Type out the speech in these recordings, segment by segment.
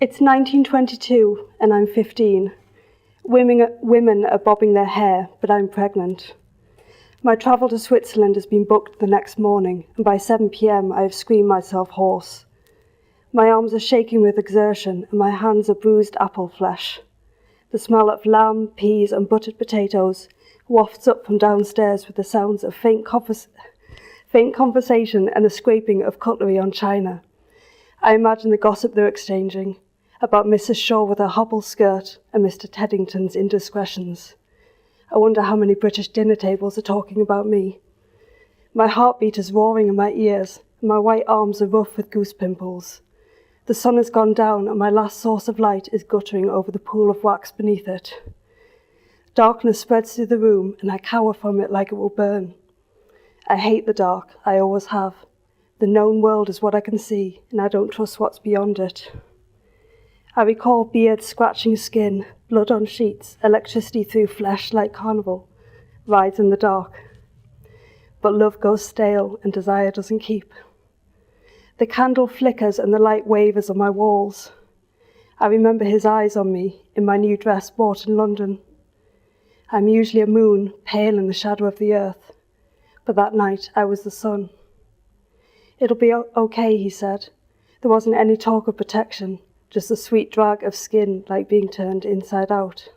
It's 1922 and I'm 15. Women are bobbing their hair, but I'm pregnant. My travel to Switzerland has been booked the next morning, and by 7 p.m. I have screamed myself hoarse. My arms are shaking with exertion, and my hands are bruised apple flesh. The smell of lamb, peas, and buttered potatoes wafts up from downstairs with the sounds of faint conversation and the scraping of cutlery on china. I imagine the gossip they're exchanging about Mrs. Shaw with her hobble skirt and Mr. Teddington's indiscretions. I wonder how many British dinner tables are talking about me. My heartbeat is roaring in my ears, and my white arms are rough with goose pimples. The sun has gone down, and my last source of light is guttering over the pool of wax beneath it. Darkness spreads through the room, and I cower from it like it will burn. I hate the dark, I always have. The known world is what I can see, and I don't trust what's beyond it. I recall beards scratching skin, blood on sheets, electricity through flesh like carnival, rides in the dark. But love goes stale and desire doesn't keep. The candle flickers and the light wavers on my walls. I remember his eyes on me in my new dress bought in London. I'm usually a moon, pale in the shadow of the earth, but that night I was the sun. It'll be okay, he said. There wasn't any talk of protection, just a sweet drag of skin like being turned inside out.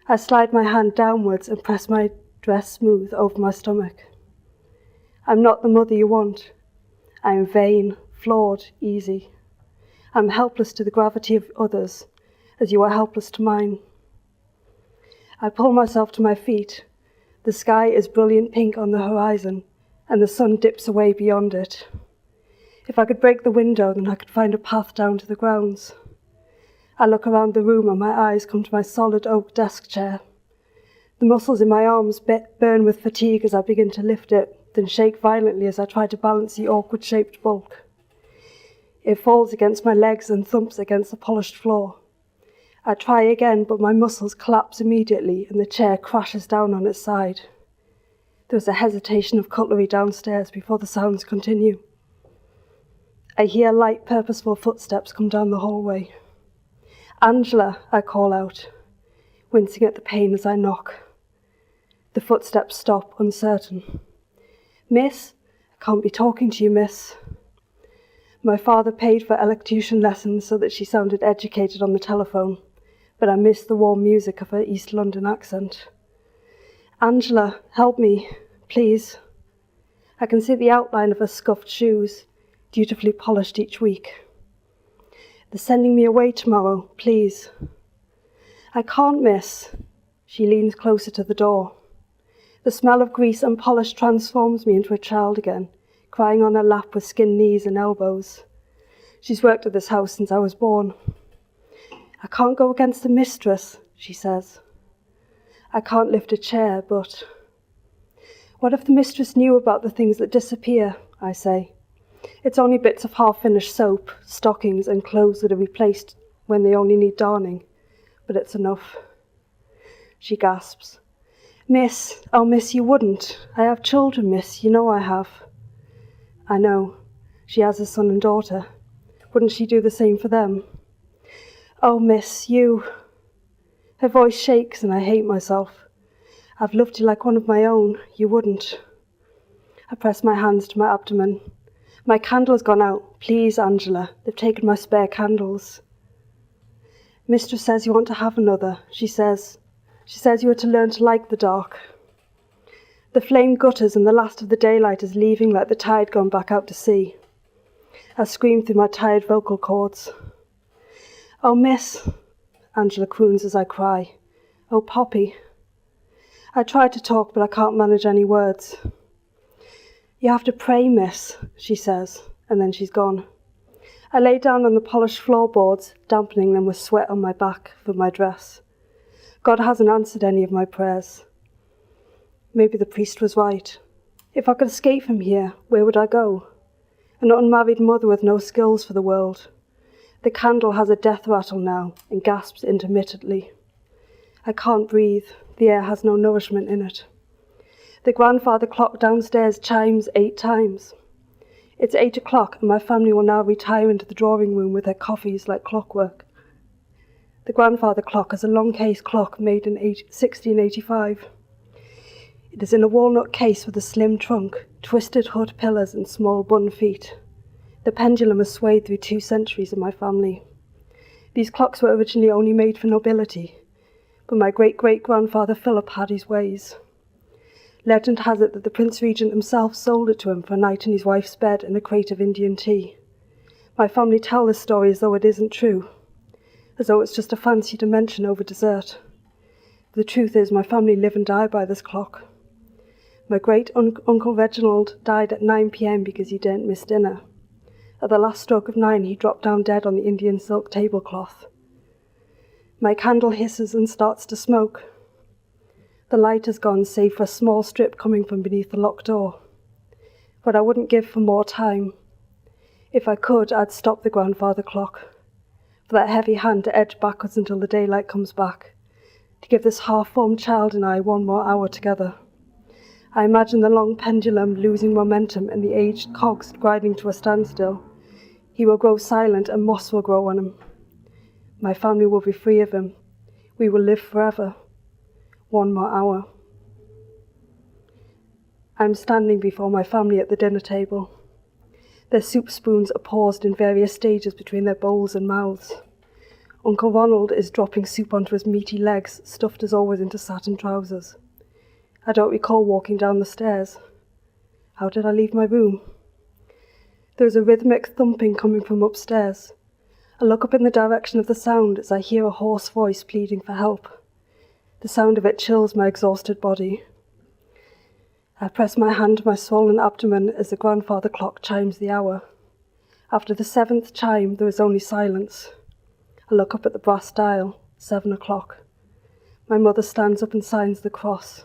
I slide my hand downwards and press my dress smooth over my stomach. I'm not the mother you want. I am vain, flawed, easy. I'm helpless to the gravity of others, as you are helpless to mine. I pull myself to my feet. The sky is brilliant pink on the horizon, and the sun dips away beyond it. If I could break the window, then I could find a path down to the grounds. I look around the room and my eyes come to my solid oak desk chair. The muscles in my arms burn with fatigue as I begin to lift it, then shake violently as I try to balance the awkward-shaped bulk. It falls against my legs and thumps against the polished floor. I try again, but my muscles collapse immediately and the chair crashes down on its side. There is a hesitation of cutlery downstairs before the sounds continue. I hear light, purposeful footsteps come down the hallway. Angela, I call out, wincing at the pain as I knock. The footsteps stop, uncertain. Miss, I can't be talking to you, miss. My father paid for elocution lessons so that she sounded educated on the telephone, but I missed the warm music of her East London accent. Angela, help me, please. I can see the outline of her scuffed shoes, dutifully polished each week. They're sending me away tomorrow, please. I can't, miss. She leans closer to the door. The smell of grease and polish transforms me into a child again, crying on her lap with skinned knees and elbows. She's worked at this house since I was born. I can't go against the mistress, she says. I can't lift a chair, but... What if the mistress knew about the things that disappear, I say. It's only bits of half-finished soap, stockings and clothes that are replaced when they only need darning, but it's enough. She gasps. Miss, oh miss, you wouldn't. I have children, miss, you know I have. I know. She has a son and daughter. Wouldn't she do the same for them? Oh miss, you... Her voice shakes and I hate myself. I've loved you like one of my own, you wouldn't. I press my hands to my abdomen. My candle has gone out. Please, Angela, they've taken my spare candles. Mistress says you want to have another, she says. She says you are to learn to like the dark. The flame gutters and the last of the daylight is leaving like the tide gone back out to sea. I scream through my tired vocal cords. Oh, miss, Angela croons as I cry. Oh, Poppy. I try to talk, but I can't manage any words. You have to pray, miss, she says, and then she's gone. I lay down on the polished floorboards, dampening them with sweat on my back for my dress. God hasn't answered any of my prayers. Maybe the priest was right. If I could escape from here, where would I go? An unmarried mother with no skills for the world. The candle has a death rattle now and gasps intermittently. I can't breathe. The air has no nourishment in it. The grandfather clock downstairs chimes 8 times. It's 8 o'clock and my family will now retire into the drawing room with their coffees like clockwork. The grandfather clock is a long case clock made in 1685. It is in a walnut case with a slim trunk, twisted hood pillars and small bun feet. The pendulum has swayed through 2 centuries in my family. These clocks were originally only made for nobility, but my great-great-grandfather Philip had his ways. Legend has it that the Prince Regent himself sold it to him for a night in his wife's bed and a crate of Indian tea. My family tell this story as though it isn't true, as though it's just a fancy to mention over dessert. The truth is my family live and die by this clock. My great-uncle Reginald died at 9 p.m. because he didn't miss dinner. At the last stroke of 9, he dropped down dead on the Indian silk tablecloth. My candle hisses and starts to smoke. The light has gone, save for a small strip coming from beneath the locked door. But I wouldn't give for more time. If I could, I'd stop the grandfather clock, for that heavy hand to edge backwards until the daylight comes back, to give this half-formed child and I 1 more hour together. I imagine the long pendulum losing momentum and the aged cogs grinding to a standstill. He will grow silent and moss will grow on him. My family will be free of him. We will live forever. 1 more hour. I'm standing before my family at the dinner table. Their soup spoons are paused in various stages between their bowls and mouths. Uncle Ronald is dropping soup onto his meaty legs, stuffed as always into satin trousers. I don't recall walking down the stairs. How did I leave my room? There is a rhythmic thumping coming from upstairs. I look up in the direction of the sound as I hear a hoarse voice pleading for help. The sound of it chills my exhausted body. I press my hand to my swollen abdomen as the grandfather clock chimes the hour. After the 7th chime, there is only silence. I look up at the brass dial, 7 o'clock. My mother stands up and signs the cross.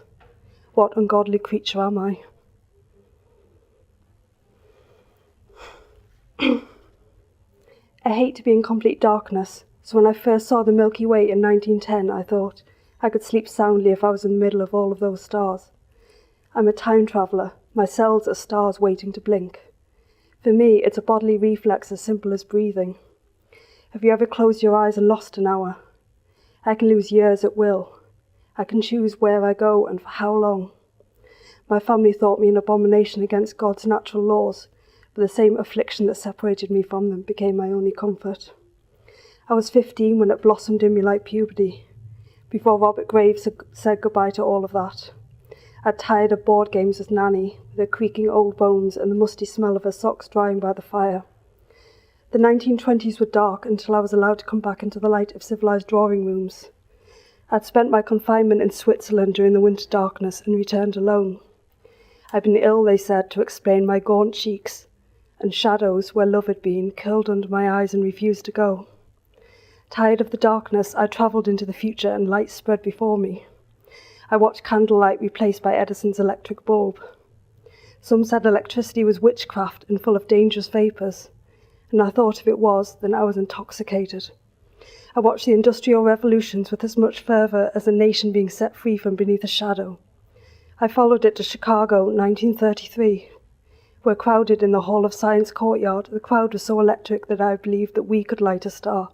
What ungodly creature am I? I hate to be in complete darkness, so when I first saw the Milky Way in 1910, I thought I could sleep soundly if I was in the middle of all of those stars. I'm a time traveller. My cells are stars waiting to blink. For me, it's a bodily reflex as simple as breathing. Have you ever closed your eyes and lost an hour? I can lose years at will. I can choose where I go and for how long. My family thought me an abomination against God's natural laws, but the same affliction that separated me from them became my only comfort. I was 15 when it blossomed in me like puberty. Before Robert Graves said goodbye to all of that. I'd tired of board games with Nanny, with her creaking old bones and the musty smell of her socks drying by the fire. The 1920s were dark until I was allowed to come back into the light of civilized drawing rooms. I'd spent my confinement in Switzerland during the winter darkness and returned alone. I'd been ill, they said, to explain my gaunt cheeks, and shadows where love had been curled under my eyes and refused to go. Tired of the darkness, I travelled into the future and light spread before me. I watched candlelight replaced by Edison's electric bulb. Some said electricity was witchcraft and full of dangerous vapours, and I thought if it was, then I was intoxicated. I watched the industrial revolutions with as much fervour as a nation being set free from beneath a shadow. I followed it to Chicago, 1933, where crowded in the Hall of Science courtyard, the crowd was so electric that I believed that we could light a star.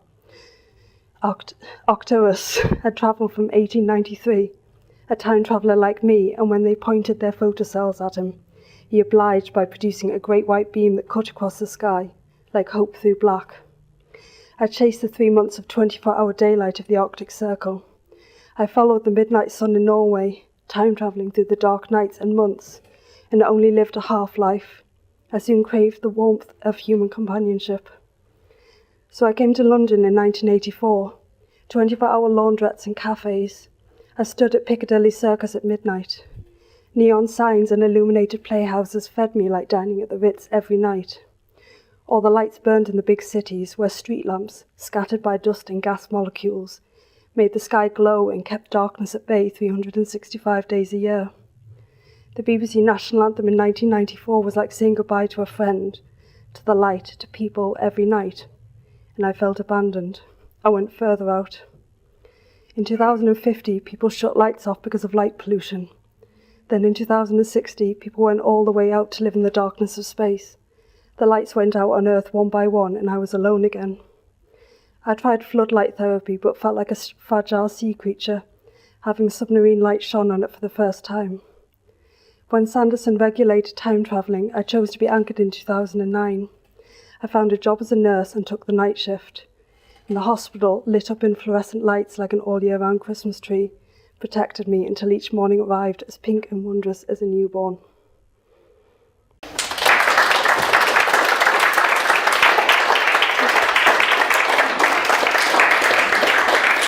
Octorus had travelled from 1893, a time traveller like me, and when they pointed their photocells at him, he obliged by producing a great white beam that cut across the sky, like hope through black. I chased the 3 months of 24-hour daylight of the Arctic Circle. I followed the midnight sun in Norway, time-travelling through the dark nights and months, and only lived a half-life. I soon craved the warmth of human companionship. So I came to London in 1984, 24-hour laundrettes and cafes. I stood at Piccadilly Circus at midnight. Neon signs and illuminated playhouses fed me like dining at the Ritz every night. All the lights burned in the big cities, where street lamps, scattered by dust and gas molecules, made the sky glow and kept darkness at bay 365 days a year. The BBC national anthem in 1994 was like saying goodbye to a friend, to the light, to people every night. And I felt abandoned. I went further out. In 2050, people shut lights off because of light pollution. Then in 2060, people went all the way out to live in the darkness of space. The lights went out on Earth one by one, and I was alone again. I tried floodlight therapy, but felt like a fragile sea creature, having submarine light shone on it for the first time. When Sanderson regulated time travelling, I chose to be anchored in 2009. I found a job as a nurse and took the night shift. And the hospital, lit up in fluorescent lights like an all-year-round Christmas tree, protected me until each morning arrived as pink and wondrous as a newborn.